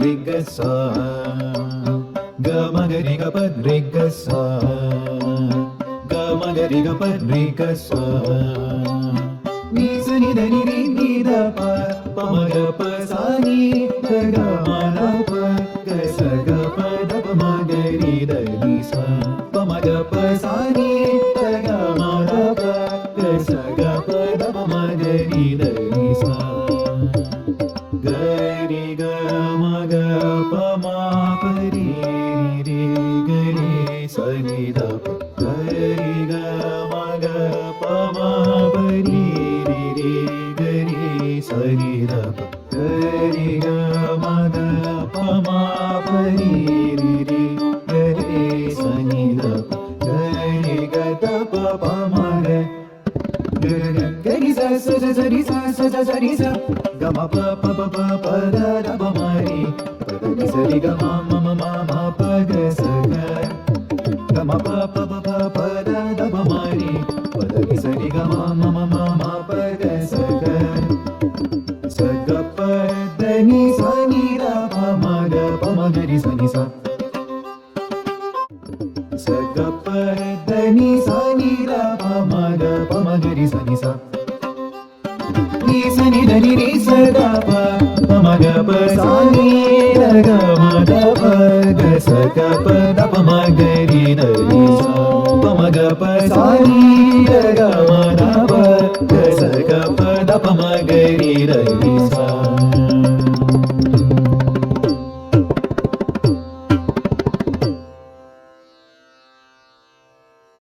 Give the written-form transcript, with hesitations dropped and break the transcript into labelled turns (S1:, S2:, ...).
S1: ri ga sa ga ma ga ri ga pa ri ga sa ga ma ga ri ga pa ri ga sa ni sa ni da ni ri ni da pa ma ga pa sa ni da ga ma da pa ga sa ga pa da pa ma ga ri da ni sa pa ma ga pa sa ni da ga ma da pa ga sa ga pa da pa ma ga ri da ni sa ga ri ga ma ga pa ma pa ri ri ga ri sa ni da pa ga ri ga ma ga pa ma pa ri ri ga ri sa ni da pa ga ri ga ma ga pa ma pa ri ri ga ri sa ni da pa ga ri ga da pa pa ma ga ga ri sa sa sa ri sa sa sa ri sa ga ma pa pa pa pa pa da da pa ma ri pa da ni sa ri ga ma ma ma ma ma pa ga sa ga ga ma pa pa pa pa pa da da pa ma ri pa da ni sa ri ga ma ma ma ma ma pa ga sa ga sa ga pa da ni sa ni da pa ma ga ri sa ni sa sa ga pa da ni sa ni da pa ma ga ri sa ni sa ni sa ni da ni ri sa da pa ma ga pa sa ni da ga ma da pa ga sa ga pa da pa ma ga ri da ni sa pa ma ga pa sa ni da ga ma